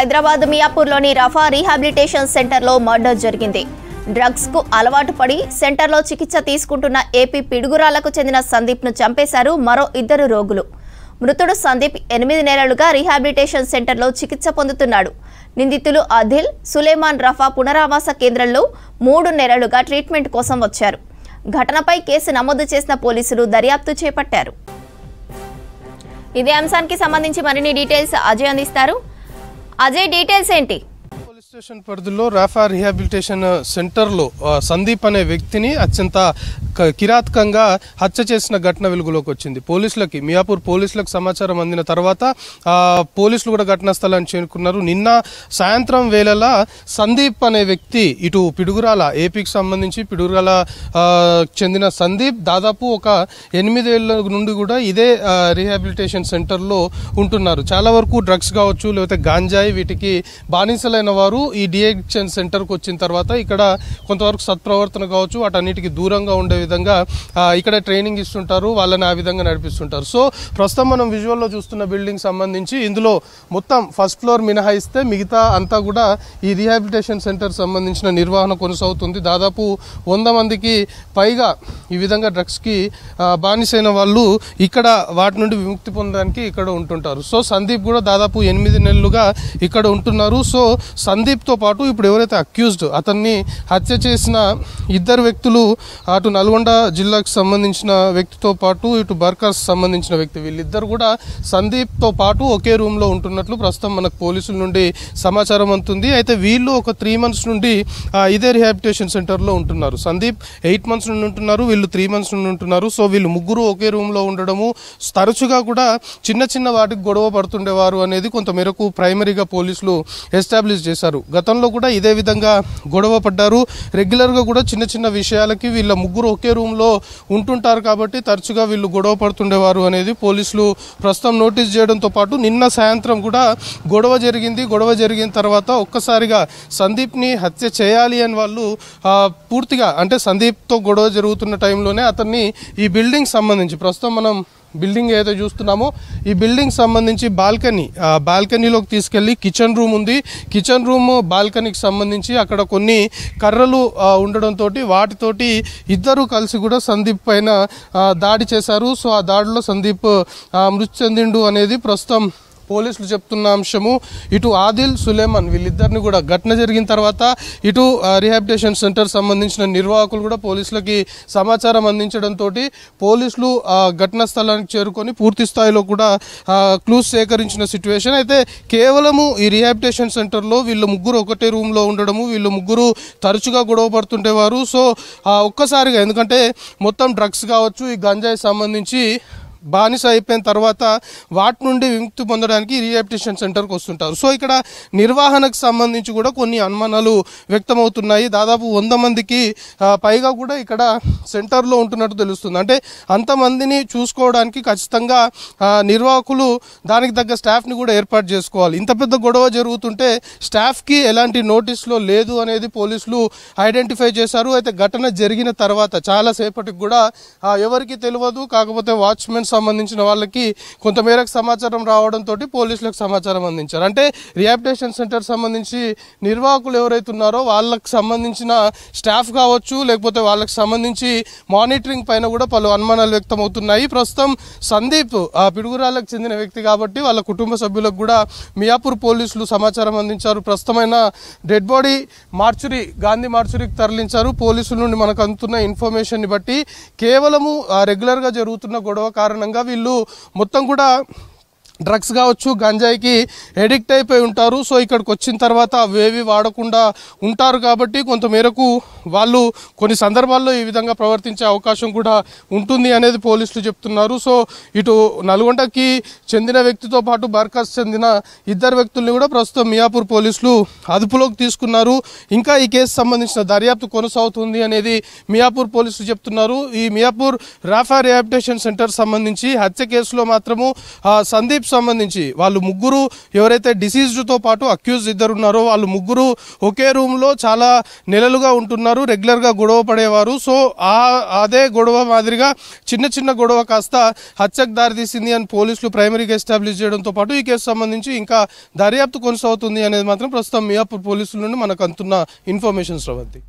హైదరాబాద్ మియాపూర్లోని రఫా rehabilitation సెంటర్లో murder జరిగింది. Drugs కు అలవాటు పడి సెంటర్లో చికిత్స తీసుకుంటున్న ఏపీ పిడుగురాలకు చెందిన సందీప్ ను చంపేశారు మరో ఇద్దరు రోగులు. మృతుడు సందీప్ 8 నెలలుగా రీహాబిలిటేషన్ సెంటర్లో చికిత్స పొందుతున్నాడు. నిందితులు ఆదిల్, సులేమాన్ రఫా పునరావాస కేంద్రంలో 3 నెలలుగా ట్రీట్మెంట్ కోసం వచ్చారు. ఘటనపై కేసు నమోదు చేసిన పోలీసులు దర్యాప్తు చేపట్టారు. ఇదే అంశానికి సంబంధించి మరిన్ని డీటెయిల్స్ అజయ్ అందిస్తారు. అజయ్, డీటెయిల్స్ ఏంటి? పోలీస్ స్టేషన్ పరిధిలో రాఫా రీహాబిలిటేషన్ సెంటర్లో సందీప్ అనే వ్యక్తిని అత్యంత కిరాతకంగా హత్య చేసిన ఘటన వెలుగులోకి వచ్చింది. మియాపూర్ పోలీసులకు సమాచారం అందిన తర్వాత పోలీసులు కూడా ఘటనా స్థలాన్ని చేరుకున్నారు. నిన్న సాయంత్రం వేళలా సందీప్ అనే వ్యక్తి ఇటు పిడుగురాల ఏపీకి సంబంధించి పిడుగురాల చెందిన సందీప్ దాదాపు ఒక 8 ఏళ్ల నుండి కూడా ఇదే రీహాబిలిటేషన్ సెంటర్లో ఉంటున్నారు. చాలా వరకు డ్రగ్స్ కావచ్చు, లేకపోతే గాంజాయి, వీటికి బానిసలైన వారు ఈ డిఎడిక్షన్ సెంటర్కి వచ్చిన తర్వాత ఇక్కడ కొంతవరకు సత్ప్రవర్తన కావచ్చు, వాటన్నిటికీ దూరంగా ఉండే విధంగా ఇక్కడ ట్రైనింగ్ ఇస్తుంటారు, వాళ్ళని ఆ విధంగా నడిపిస్తుంటారు. సో ప్రస్తుతం మనం విజువల్లో చూస్తున్న బిల్డింగ్ సంబంధించి ఇందులో మొత్తం ఫస్ట్ ఫ్లోర్ మినహాయిస్తే మిగతా అంతా కూడా ఈ రీహాబిలిటేషన్ సెంటర్ సంబంధించిన నిర్వహణ కొనసాగుతుంది. దాదాపు 100 మందికి పైగా ఈ విధంగా డ్రగ్స్కి బానిసైన వాళ్ళు ఇక్కడ వాటి నుండి విముక్తి పొందడానికి ఇక్కడ ఉంటుంటారు. సో సందీప్ కూడా దాదాపు 8 నెలలుగా ఇక్కడ ఉంటున్నారు. సో సందీప్తో పాటు ఇప్పుడు ఎవరైతే అక్యూజ్డ్ అతన్ని హత్య చేసిన ఇద్దరు వ్యక్తులు, అటు నల్గొండ జిల్లాకు సంబంధించిన వ్యక్తితో పాటు ఇటు బర్కాస్ సంబంధించిన వ్యక్తి, వీళ్ళిద్దరు కూడా సందీప్తో పాటు ఒకే రూమ్లో ఉంటున్నట్లు ప్రస్తుతం మనకు పోలీసుల నుండి సమాచారం అందుతుంది. అయితే వీళ్ళు ఒక 3 మంత్స్ నుండి ఇదే రిహాబిలిటేషన్ సెంటర్లో ఉంటున్నారు. సందీప్ 8 మంత్స్ నుండి ఉంటున్నారు, వీళ్ళు 3 మంత్స్ నుండి ఉంటున్నారు. సో వీళ్ళు ముగ్గురు ఒకే రూమ్లో ఉండడము, తరచుగా కూడా చిన్న చిన్న వాటికి గొడవ పడుతుండేవారు అనేది కొంత మేరకు ప్రైమరీగా పోలీసులు ఎస్టాబ్లిష్ చేశారు. గతంలో కూడా ఇదే విధంగా గొడవ పడ్డారు. రెగ్యులర్గా కూడా చిన్న చిన్న విషయాలకి వీళ్ళ ముగ్గురు ఒకే రూమ్లో ఉంటుంటారు కాబట్టి తరచుగా వీళ్ళు గొడవ పడుతుండేవారు అనేది పోలీసులు ప్రస్తుతం నోటీస్ చేయడంతో పాటు నిన్న సాయంత్రం కూడా గొడవ జరిగింది. గొడవ జరిగిన తర్వాత ఒక్కసారిగా సందీప్ని హత్య చేయాలి అని వాళ్ళు పూర్తిగా, అంటే సందీప్తో గొడవ జరుగుతున్న టైంలోనే అతన్ని ఈ బిల్డింగ్ సంబంధించి ప్రస్తుతం మనం బిల్డింగ్ ఏదైతే చూస్తున్నామో ఈ బిల్డింగ్ సంబంధించి బాల్కనీలోకి తీసుకెళ్లి కిచెన్ రూమ్ ఉంది. కిచెన్ రూమ్ బాల్కనీకి సంబంధించి అక్కడ కొన్ని కర్రలు ఉండడంతో వాటితోటి ఇద్దరు కలిసి కూడా సందీప్ పైన దాడి చేశారు. సో ఆ దాడిలో సందీప్ మృతి చెందిండు అనేది ప్రస్తుతం పోలీసులు చెప్తున్న అంశము. ఇటు ఆదిల్, సులేమాన్ వీళ్ళిద్దరిని కూడా ఘటన జరిగిన తర్వాత ఇటు రీహాబిలిటేషన్ సెంటర్ సంబంధించిన నిర్వాహకులు కూడా పోలీసులకి సమాచారం అందించడంతో పోలీసులు ఘటనా స్థలానికి చేరుకొని పూర్తి స్థాయిలో కూడా క్లూస్ సేకరించిన సిచ్యువేషన్. అయితే కేవలము ఈ రీహాబిలిటేషన్ సెంటర్లో వీళ్ళు ముగ్గురు ఒకటే రూమ్లో ఉండడము, వీళ్ళు ముగ్గురు తరచుగా గొడవ పడుతుండేవారు. సో ఒక్కసారిగా, ఎందుకంటే మొత్తం డ్రగ్స్ కావచ్చు, ఈ గంజాయి సంబంధించి బానిస అయిపోయిన తర్వాత వాటి నుండి విముక్తి పొందడానికి రీహాబిలిటేషన్ సెంటర్కి వస్తుంటారు. సో ఇక్కడ నిర్వహణకు సంబంధించి కూడా కొన్ని అనుమానాలు వ్యక్తమవుతున్నాయి. దాదాపు 100 మందికి పైగా కూడా ఇక్కడ సెంటర్లో ఉంటున్నట్టు తెలుస్తుంది. అంటే అంతమందిని చూసుకోవడానికి ఖచ్చితంగా నిర్వాహకులు దానికి తగ్గ స్టాఫ్ని కూడా ఏర్పాటు చేసుకోవాలి. ఇంత పెద్ద గొడవ జరుగుతుంటే స్టాఫ్కి ఎలాంటి నోటీసులో లేదు అనేది పోలీసులు ఐడెంటిఫై చేశారు. అయితే ఘటన జరిగిన తర్వాత చాలాసేపటికి కూడా ఎవరికి తెలియదు, కాకపోతే వాచ్మెన్ సంబంధించిన వాళ్ళకి కొంతమేరకు సమాచారం రావడంతో పోలీసులకు సమాచారం అందించారు. అంటే రీహాబిలిటేషన్ సెంటర్ సంబంధించి నిర్వాహకులు ఎవరైతే ఉన్నారో వాళ్ళకి సంబంధించిన స్టాఫ్ కావచ్చు, లేకపోతే వాళ్ళకి సంబంధించి మానిటరింగ్ పైన కూడా పలు అనుమానాలు వ్యక్తమవుతున్నాయి. ప్రస్తుతం సందీప్ పిడుగురాలకు చెందిన వ్యక్తి కాబట్టి వాళ్ళ కుటుంబ సభ్యులకు కూడా మియాపూర్ పోలీసులు సమాచారం అందించారు. ప్రస్తుతమైన డెడ్ బాడీ గాంధీ మార్చురీకి తరలించారు. పోలీసుల నుండి మనకు అందుతున్న ఇన్ఫర్మేషన్ ని బట్టి కేవలము రెగ్యులర్గా జరుగుతున్న గొడవ కారణంగా వీళ్ళు మొత్తం కూడా డ్రగ్స్ కావచ్చు, గంజాయికి ఎడిక్ట్ అయిపోయి ఉంటారు. సో ఇక్కడికి వచ్చిన తర్వాత అవేవి వాడకుండా ఉంటారు కాబట్టి కొంతమేరకు వాళ్ళు కొన్ని సందర్భాల్లో ఈ విధంగా ప్రవర్తించే అవకాశం కూడా ఉంటుంది అనేది పోలీసులు చెప్తున్నారు. సో ఇటు నల్గొండకి చెందిన వ్యక్తితో పాటు బర్కాస్ చెందిన ఇద్దరు వ్యక్తుల్ని కూడా ప్రస్తుతం మియాపూర్ పోలీసులు అదుపులోకి తీసుకున్నారు. ఇంకా ఈ కేసు సంబంధించిన దర్యాప్తు కొనసాగుతుంది అనేది మియాపూర్ పోలీసులు చెప్తున్నారు. ఈ మియాపూర్ రాఫా రీహాబిలిటేషన్ సెంటర్ సంబంధించి హత్య కేసులో మాత్రము సందీప్ సందీప్ సంబంధించి వాళ్ళు ముగ్గురు ఎవరైతే డిసీజ్డ్తో పాటు అక్యూజ్ ఇద్దరు ఉన్నారో వాళ్ళు ముగ్గురు ఒకే రూమ్లో చాలా నెలలుగా ఉంటున్నారు, రెగ్యులర్గా గొడవ పడేవారు. సో అదే గొడవ మాదిరిగా చిన్న చిన్న గొడవ కాస్త హత్యకు దారితీసింది అని పోలీసులు ప్రైమరీగా ఎస్టాబ్లిష్ చేయడంతో పాటు ఈ కేసు సంబంధించి ఇంకా దర్యాప్తు కొనసాగుతుంది అనేది మాత్రం ప్రస్తుతం మియాపూర్ పోలీసుల నుండి మనకు అందుతున్న ఇన్ఫర్మేషన్ శ్రవంతి.